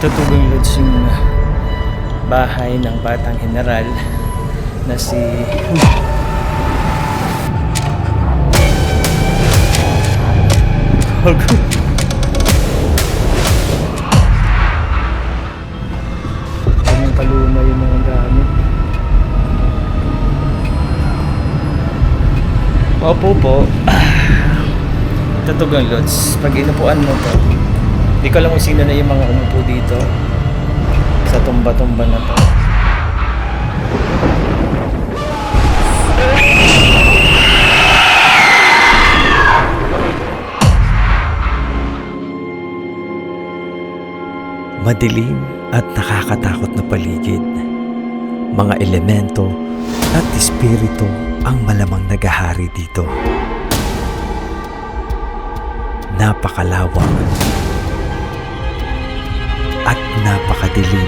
Ito Tugong Lodge yung bahay ng batang general na si Gago. Kanyang kaluma yung mga gamit. Opo po. Ito Tugong Lodge. Pag inupuan mo to, di ko alam kung sino na yung mga umupo dito sa tumba-tumba na to. Madilim at nakakatakot na paligid. Mga elemento at espiritu ang malamang nagahari dito. Napakalawak at napakadilim.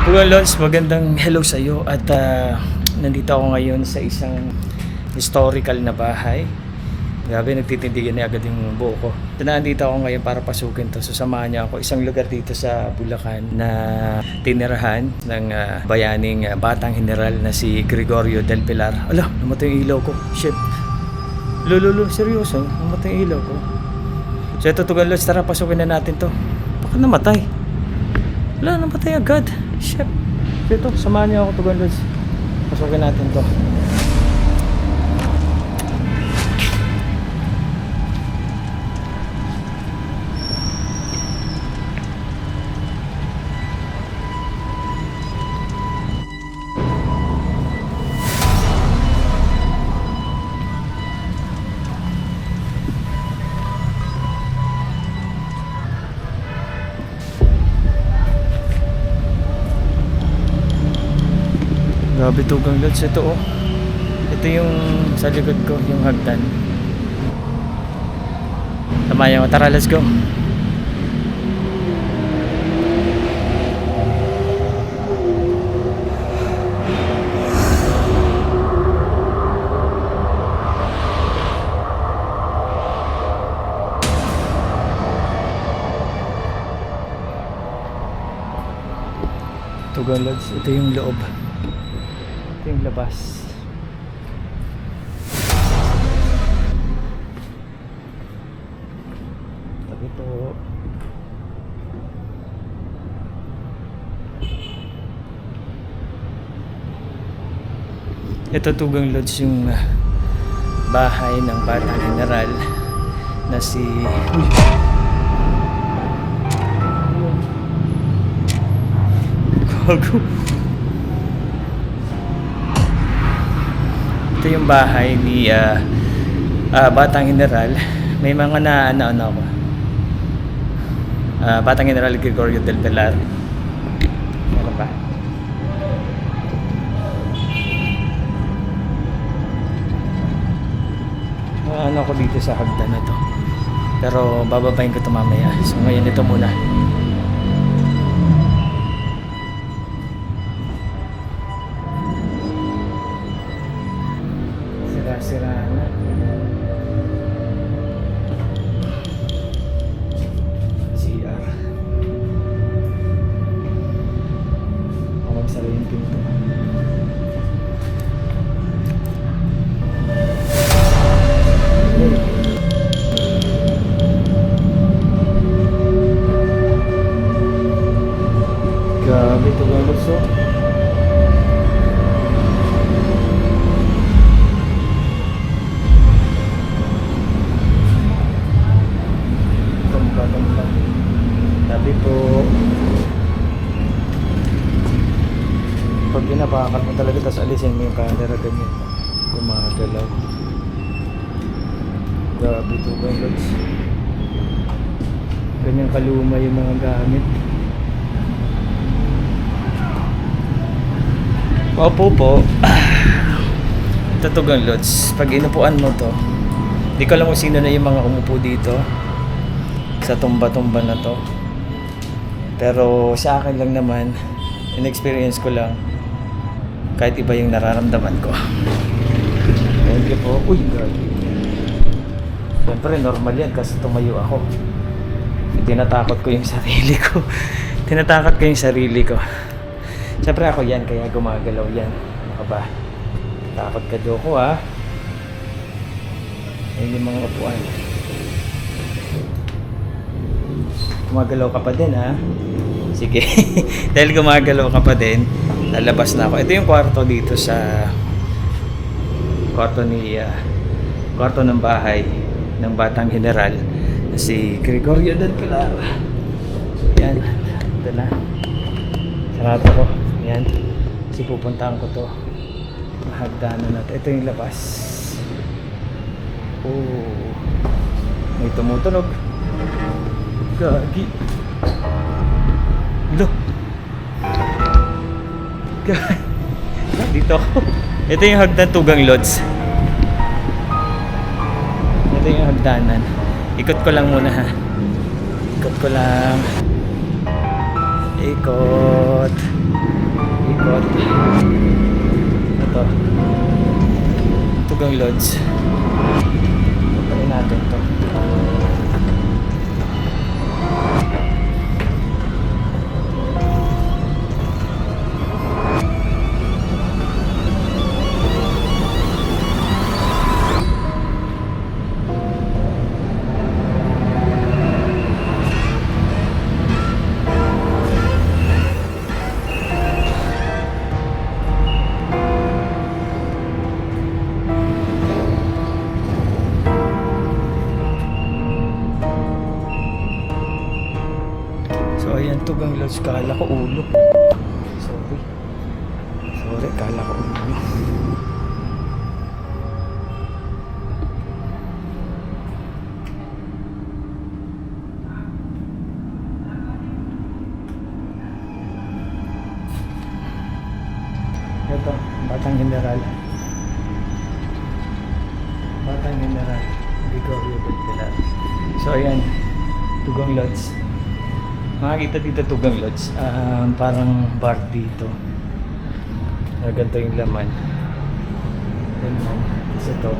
Tugong Lodge, magandang hello sa iyo at nandito ako ngayon sa isang historical na bahay. Grabe, nagtitindigan na agad yung buo ko. Nandito ako ngayon para pasukin to. Susamahan niyo ako isang lugar dito sa Bulacan na tinirahan ng bayaning batang general na si Gregorio del Pilar. Ala, namatay yung ilaw ko. Shit. Lolo, seryoso, namatay yung ilaw ko. So ito Tugong Lodge, tara pasukin na natin to. Bakit namatay? Wala, namatay agad. Shit. Dito, samahan niyo ako Tugong Lodge. Pasukin natin to. Grabe Tugong Lodge, ito oh. Ito yung sa likod ko, yung hagdan. Tamayan mo, tara let's go. Tugong Lodge, ito yung loob. Ito yung labas. Tabi po. Ito Tugong Lodge yung bahay ng batang general na si Gago. Ito yung bahay ni batang general. May mga ano ko. Batang General Gregorio del Pilar. Meron ba? Ano ko dito sa hagdan na to. Pero bababayin ko ito mamaya. So ngayon ito muna. Sira na. CR. Ako magsara yung pinto. Grabe ito ba gusto? Sabi po, pag pinapakat mo talaga tapos alisin mo yung camera ganyan, gumagalaw. Grabe Tugong Lodge, ganyan kaluma yung mga gamit. Opo po. Ito Tugong Lodge, pag inupuan mo to, di ko alam kung sino na yung mga umupo dito sa tumba-tumba na to. Pero sa akin lang naman, in-experience ko lang, kahit iba yung nararamdaman ko. Thank you po. Uy, grabe. Siyempre, normal yan kasi tumayo ako. Tinatakot ko yung sarili ko. Tinatakot ko yung sarili ko. Siyempre ako yan, kaya gumagalaw yan. Ano ka ba? Takot ka, Joko, ha? Ayun yung mga upuan. Gumagalaw ka pa din, ha? Sige. Dahil gumagalaw ka pa din, lalabas na ako. Ito yung kwarto dito sa kwarto ng bahay ng Batang General na si Gregorio del Pilar. Yan. Ito na. Sarado ko. Yan. Kasi pupuntahan ko to. Mahagdanan natin. Ito yung labas. Oh. May tumutunog. Gagi. Ilo. Dito ako. Ito yung hagdan Tugang Lodge. Ito yung hagdanan. Ikot ko lang muna, ha. Ikot ko lang. Ikot. Ikot. Ito. Tugang Lodge. Pagpain natin to. So ayan, Tugang Lodge. Kala ko ulo. Sorry. Sorry, kala ko ulo. Ito, Batang General. Batang General. Gregorio del Pilar. So ayan, Tugang Lodge. Makikita dito Tugang Lodge, parang bar dito. Ganito yung laman. Ganyan. Kasi ito.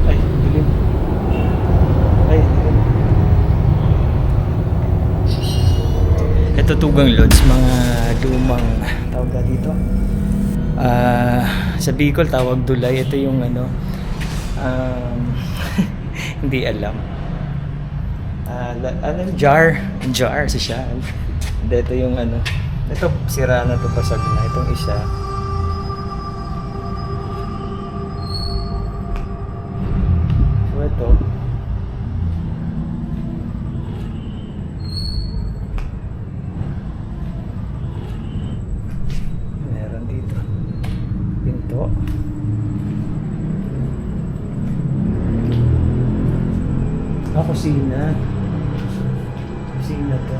Ay, dilim. Ay, dilim. Ito Tugang Lodge, mga lumang tawag ka dito. Sa Bicol tawag Dulay. Ito yung ano, hindi alam. Jar si Sean. Hindi, ito yung ano. Ito, sira na to, pasag na. Itong isa. So, ito. Meron dito. Pinto. Kusina. Kusina to.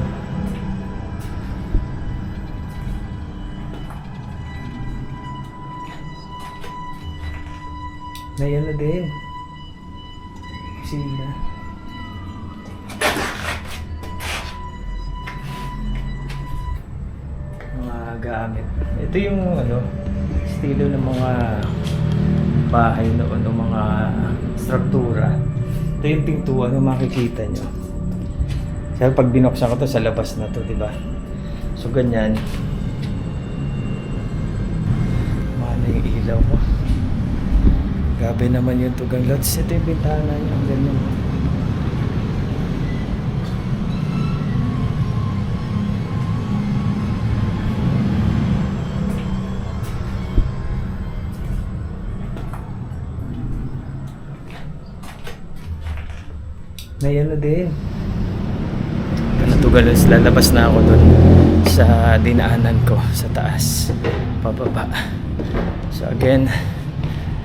May ano din. Kusina. Mga gamit. Ito yung ano, estilo ng mga bahay noon, ng mga struktura. Ito yung pintuan yung makikita nyo. Kaya pag binuksan ko to sa labas na to, di ba? So ganyan. Mana yung ilaw ko. Grabe naman yung Tugang Lodge. Ito yung bintana niya. Ang ganyan. May ano din. Tugang Lodge, lalabas na ako doon sa dinaanan ko sa taas, pababa. So again,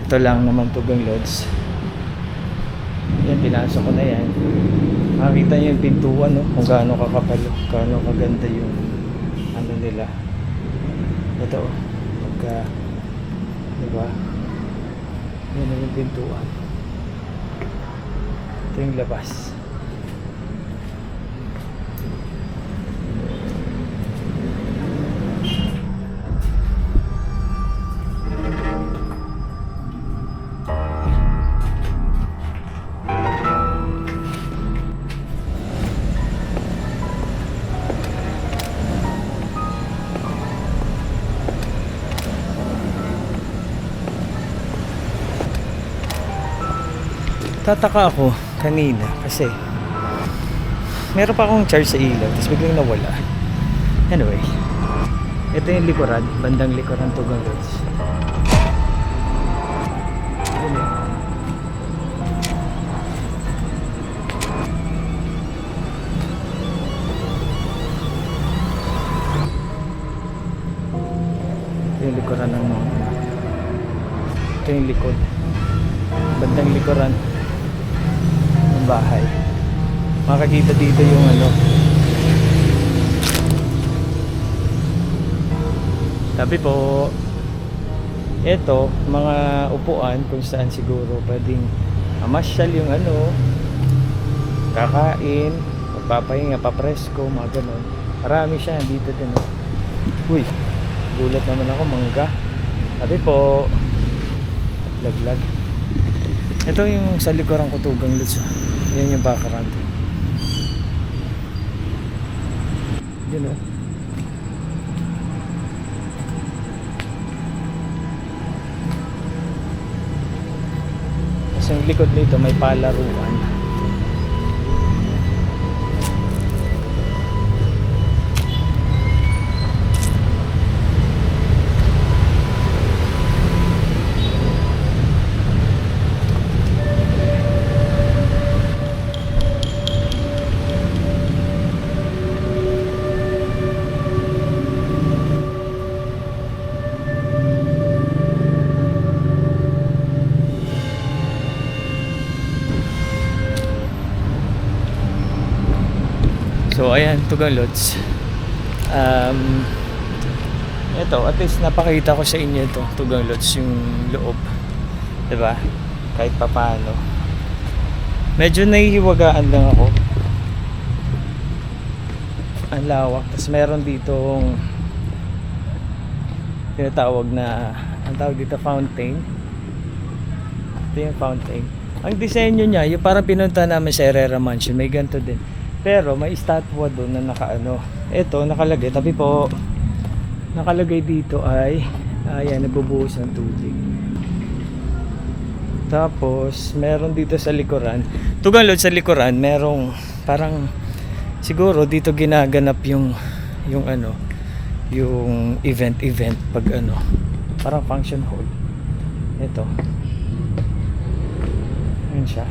ito lang naman Tugang Lodge. Yan, pinasok ko na yan. Makikita niyo yung pintuan, no? Kung gaano kakapal, gaano kaganda yung ano nila. Ito, pagka, diba? Yan yung pintuan. Ito yung labas. Tataka ako kanina kasi meron pa akong charge sa ilaw tapos biglang nawala. Anyway, ito yung likuran, bandang likuran Tugang Lodge. Ano? Ito yung likuran ng ito yung likod, bandang likuran bahay. Makakita dito yung ano. Sabi po, ito, mga upuan kung saan siguro pwedeng mamasyal yung ano, kakain, magpapahinga, papresko, mga ganon. Marami siya dito din. Uy, gulat naman ako, mangga. Sabi po, laglag. Ito yung sa likuran ko Tugang Lodge. Yan yung background. Yun o. Kasi yung likod nito may palaruan. So ayan, Tugang Lodge. Ito, at least napakita ko sa inyo ito, Tugang Lodge, yung loob. 'Di ba? Kahit papaano. Medyo nahihiwagaan lang ako. Ang lawak. Tapos meron ditong tinatawag na, ang tawag dito, fountain. Ito yung fountain. Ang disenyo niya, yung parang pinunta namin sa Herrera Mansion, may ganito din. Pero may estatwa doon na nakaano. Ito nakalagay, tabi po. Nakalagay dito ay ayan, nagbubuhos ng tubig. Tapos meron dito sa likuran, Tugang Lodge sa likuran, merong parang siguro dito ginaganap yung ano, yung event pag ano, parang function hall. Ito. Ayan siya.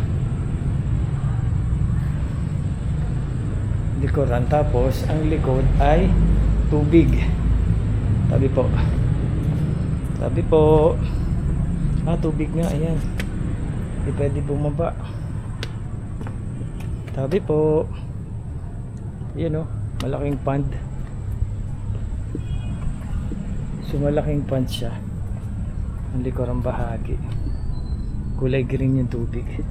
Likuran, tapos ang likod ay tubig. Tabi po. Tabi po. Tubig nga, ayan. Hindi pwede bumaba. Tabi po. Ayan o, malaking pond. So malaking pond siya. Ang likurang bahagi. Kulay green yung tubig.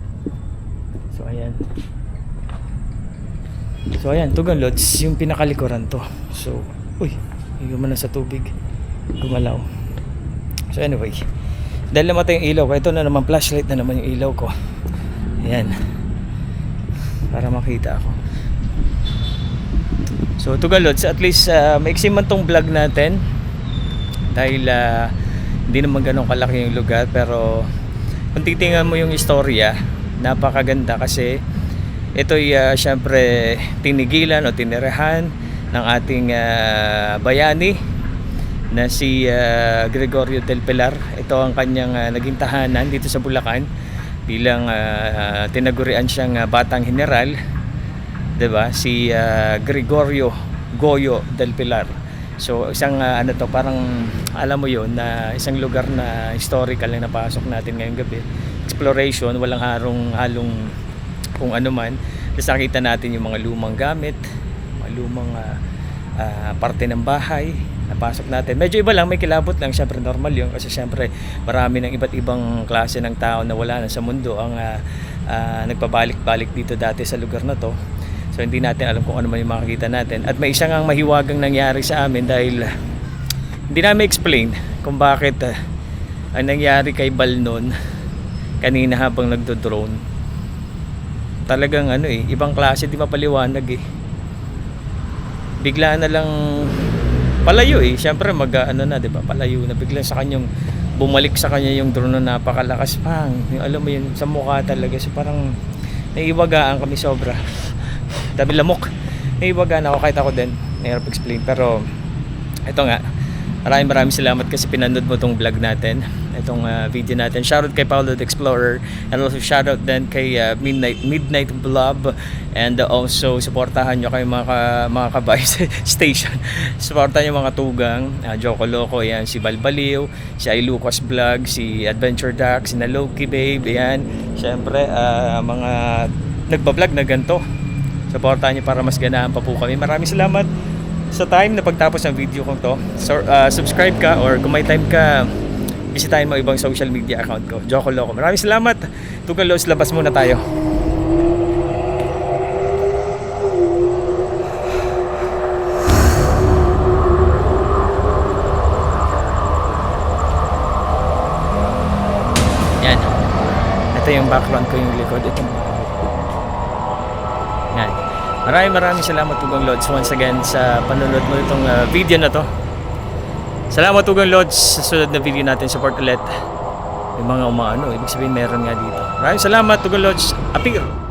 So ayan. So ayan, Tugang Lodge, yung pinakalikuran to. So, uy, gumana sa tubig. Gumalaw. So anyway, dahil namatay yung ilaw ko, ito na naman, flashlight na naman yung ilaw ko. Ayan. Para makita ako. So Tugang Lodge, at least maiksi man tong vlog natin. Dahil hindi naman ganun kalaki yung lugar. Pero kung titingnan mo yung istorya, napakaganda kasi ito'y syempre tinigilan o tinirahan ng ating bayani na si Gregorio del Pilar. Ito ang kanyang naging tahanan dito sa Bulacan bilang tinagurian siyang batang general, 'di ba? Si Gregorio Goyo del Pilar. So isang ano to, parang alam mo 'yon, na isang lugar na historical na napasok natin ngayong gabi. Exploration, walang halong kung ano man. Tapos nakita natin yung mga lumang gamit, mga lumang parte ng bahay, napasok natin. Medyo iba lang, may kilabot lang, syempre normal yun kasi syempre marami ng iba't ibang klase ng tao na wala na sa mundo ang nagpabalik-balik dito dati sa lugar na to. So hindi natin alam kung ano man yung makikita natin. At may isang mahiwagang nangyari sa amin dahil hindi namin explain kung bakit ang nangyari kay Bal noon kanina habang nagdo-drone. Talagang ibang klase, di mapaliwanag Bigla na lang palayo Siyempre di ba? Palayo na bigla sa kanyang bumalik sa kanya yung drone na napakalakas pang. Yung alam mo yun sa mukha talaga. So parang naiiwagaan kami sobra. Dami lamok. Naiiwagaan ako kahit ako din. Nahirap explain. Pero ito nga. Maraming salamat kasi pinanood mo tong vlog natin. Itong video natin. Shoutout kay Paulo the Explorer. And also shoutout din kay Midnight Blob. And also supportahan nyo kayo mga kabay station. Supportahan nyo mga tugang. Joko Loco. Yan. Si Balbaliw. Si I Lucas Vlog. Si Adventure Duck. Si Naloki Babe. Yan. Siyempre mga nagbablog na ganito. Supportahan nyo para mas ganahan pa po kami. Maraming salamat sa time na pagtapos ng video kong to. So, subscribe ka or kung may time ka, bisitahin mo ibang social media account ko. Joko Loco. Maraming salamat. Tugang Lods, labas muna tayo. Yan. Ito yung background ko, yung likod. Itong yan. Maraming salamat Tugang Lods once again sa panonood mo itong video na to. Salamat Tugang Lods sa sunod na video natin. Support ulit. May mga ibig sabihin meron nga dito. Maraming salamat Tugang Lods. Apir!